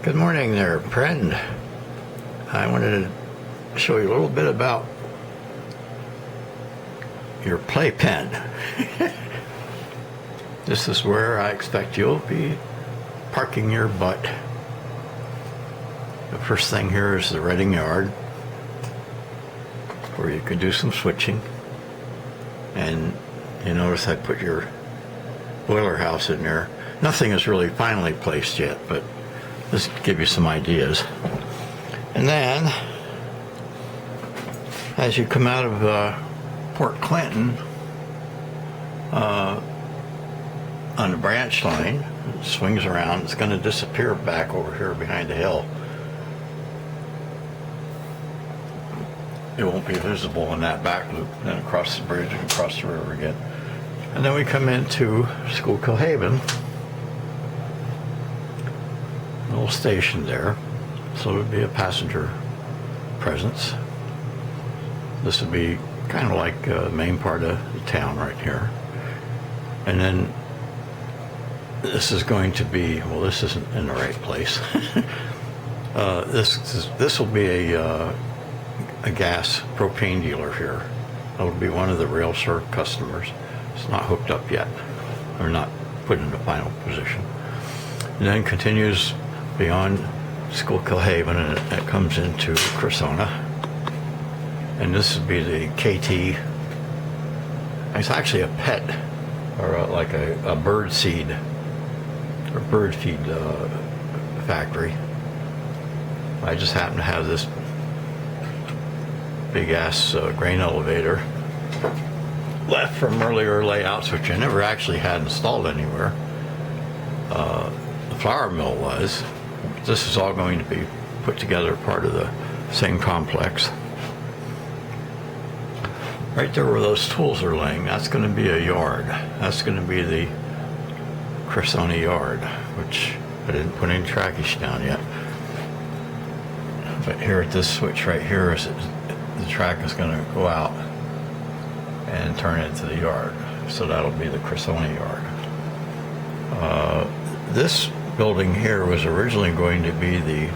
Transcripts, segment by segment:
Good morning there, friend. I wanted to show you a little bit about your playpen. This is where I expect you'll be parking your butt. The first thing here is the reading yard, where you can do some switching. And you notice I put your boiler house in there. Nothing is really finally placed yet, but just to give you some ideas. And then, as you come out of Port Clinton on the branch line, it swings around. It's going to disappear back over here behind the hill. It won't be visible in that back loop. Then across the bridge and across the river again. And then we come into Schoolhaven. Little station there, so it would be a passenger presence. This would be kind of like the main part of the town right here. And then this is going to be, well, this isn't in the right place. This will be a gas propane dealer here. That would be one of the rail served customers. It's not hooked up yet, or not put in the final position. And then continues beyond Schoolhaven, and it comes into Cressona. And this would be the KT. It's actually a pet, or like a bird seed or bird feed factory. I just happen to have this big ass grain elevator left from earlier layouts, which I never actually had installed anywhere. The flour mill was. This is all going to be put together, part of the same complex. Right there where those tools are laying, that's going to be a yard. That's going to be the Cressona yard, which I didn't put any trackage down yet. But here at this switch right here, the track is going to go out and turn into the yard. So that'll be the Cressona yard. This building here was originally going to be the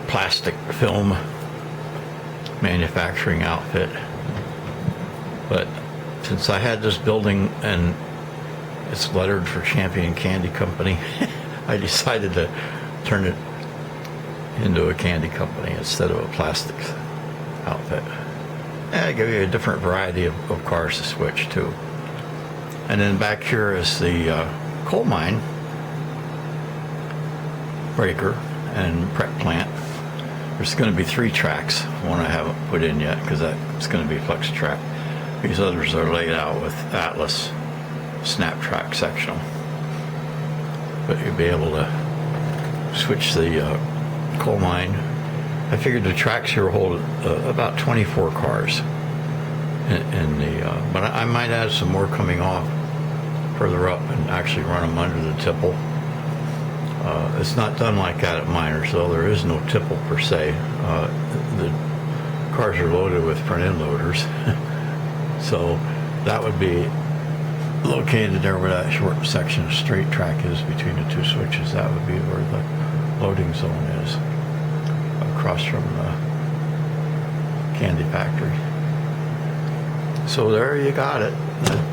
plastic film manufacturing outfit, but since I had this building and it's lettered for Champion Candy Company, I decided to turn it into a candy company instead of a plastics outfit. And I give you a different variety of cars to switch to. And then back here is the coal mine breaker and prep plant. There's going to be 3 tracks. One I haven't put in yet because that's going to be flex track. These others are laid out with Atlas snap track sectional. But you'll be able to switch the coal mine. I figured the tracks here hold about 24 cars. But I might add some more coming off further up and actually run them under the tipple. It's not done like that at miners, though. There is no tipple per se. The cars are loaded with front end loaders. So that would be located there where that short section of straight track is between the 2 switches. That would be where the loading zone is, across from the candy factory. So there you got it.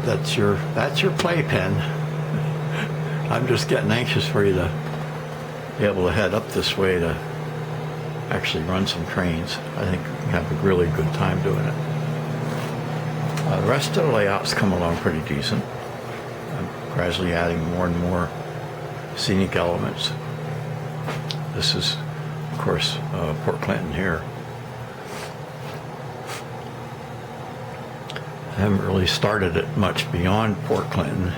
That's your playpen. I'm just getting anxious for you to be able to head up this way to actually run some trains. I think you have a really good time doing it. The rest of the layouts come along pretty decent. I'm gradually adding more and more scenic elements. This is, of course, Port Clinton here. I haven't really started it much beyond Port Clinton.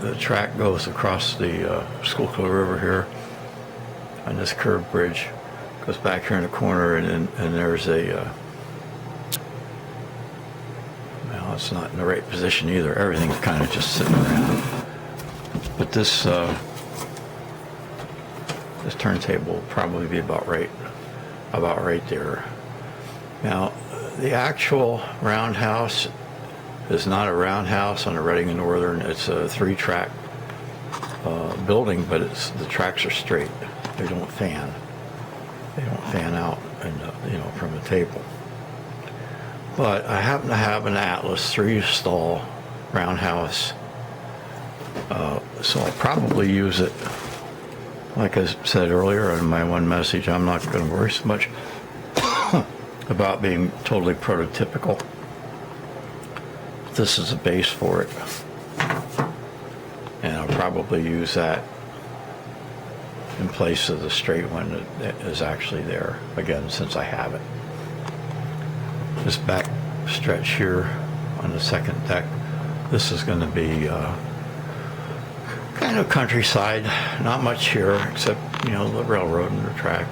The track goes across the Schuylkill River here, and this curved bridge goes back here in the corner, and there's a well, it's not in the right position either. Everything's kind of just sitting around. But this turntable will probably be about right there. Now, the actual roundhouse is not a roundhouse on a Reading and Northern. It's a 3-track building, but the tracks are straight. They don't fan. They don't fan out, and from the table. But I happen to have an Atlas 3-stall roundhouse, so I'll probably use it. Like I said earlier in my one message, I'm not going to worry so much about being totally prototypical. This is a base for it, and I'll probably use that in place of the straight one that is actually there, again, since I have it. This back stretch here on the second deck, this is going to be kind of countryside, not much here except the railroad and the track,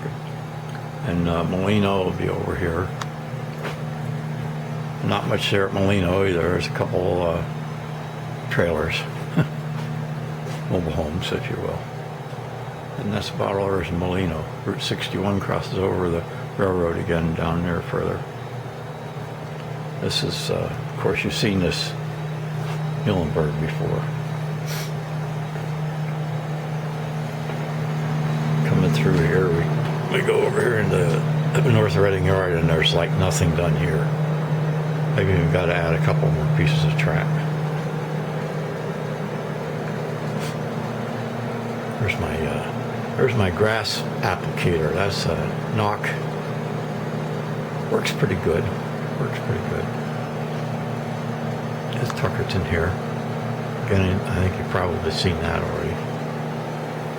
and Molino will be over here. Not much there at Molino either. There's a couple trailers, mobile homes, if you will, and that's about all there is in Molino. Route 61 crosses over the railroad again down there further. This is, of course, you've seen this Muhlenberg before. Coming through here, we go over here into North Reading Yard, and there's like nothing done here. I've even got to add a couple more pieces of track. There's my grass applicator. That's a knock. Works pretty good. It's Tuckerton here. Again, I think you've probably seen that already.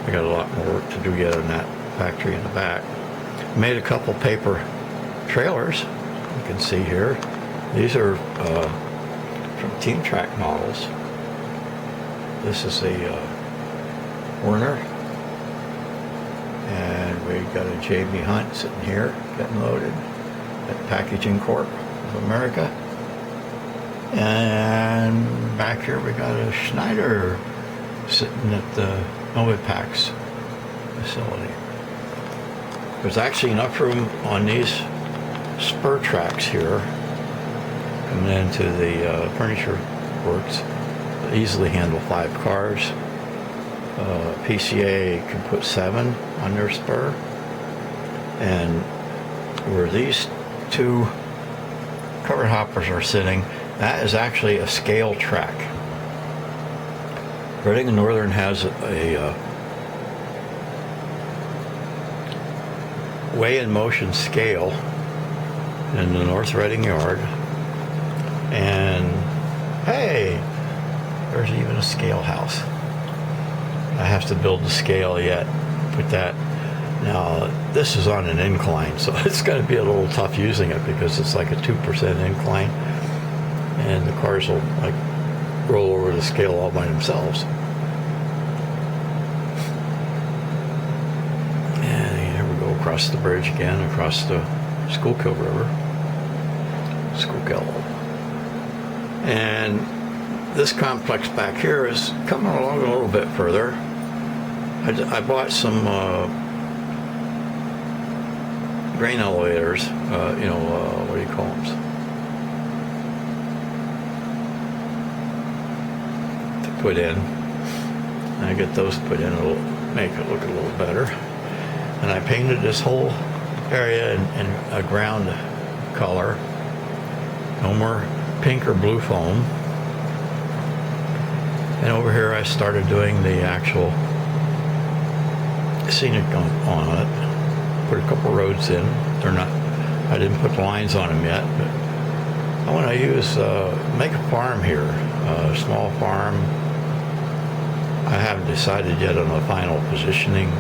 I got a lot more work to do yet on that factory in the back. Made a couple paper trailers. You can see here. These are from Team Track models. This is a Werner, and we got a JB Hunt sitting here getting loaded at Packaging Corp of America. And back here we got a Schneider sitting at the Novipax facility. There's actually enough room on these spur tracks here coming into the furniture works to easily handle 5 cars. PCA can put 7 on their spur, and where these 2 covered hoppers are sitting, that is actually a scale track. Reading and Northern has a weigh in motion scale in the North Reading Yard, and hey, there's even a scale house. I have to build the scale yet. Put that. Now this is on an incline, so it's going to be a little tough using it because it's like a 2% incline, and the cars will like roll over the scale all by themselves. And here we go across the bridge again, across the Schuylkill River. Schuylkill. And this complex back here is coming along a little bit further. I bought some grain elevators, what do you call them? To put in. And I get those put in, it'll make it look a little better. And I painted this whole area in a ground color. No more pink or blue foam. And over here I started doing the actual Scenic Dump on it. Put a couple roads in. I didn't put the lines on them yet, but I want to make a farm here, a small farm. I haven't decided yet on the final positioning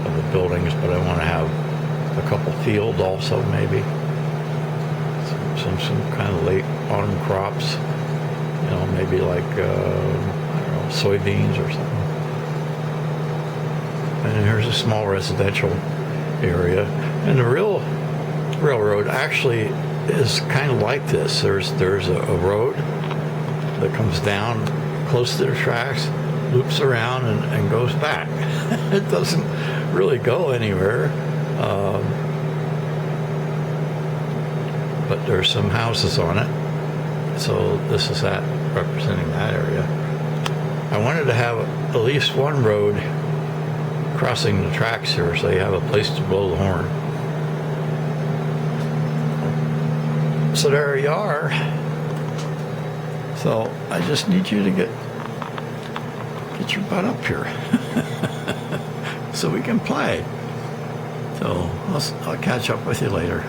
of the buildings, but I want to have a couple fields also, maybe. Some kind of late autumn crops, maybe like, soybeans or something. And here's a small residential area. And the real railroad actually is kind of like this. There's a road that comes down close to the tracks, loops around, and goes back. It doesn't really go anywhere. But there's some houses on it. So this is that, representing that area. I wanted to have at least one road crossing the tracks here so you have a place to blow the horn. So there you are. So I just need you to get your butt up here so we can play. So I'll catch up with you later.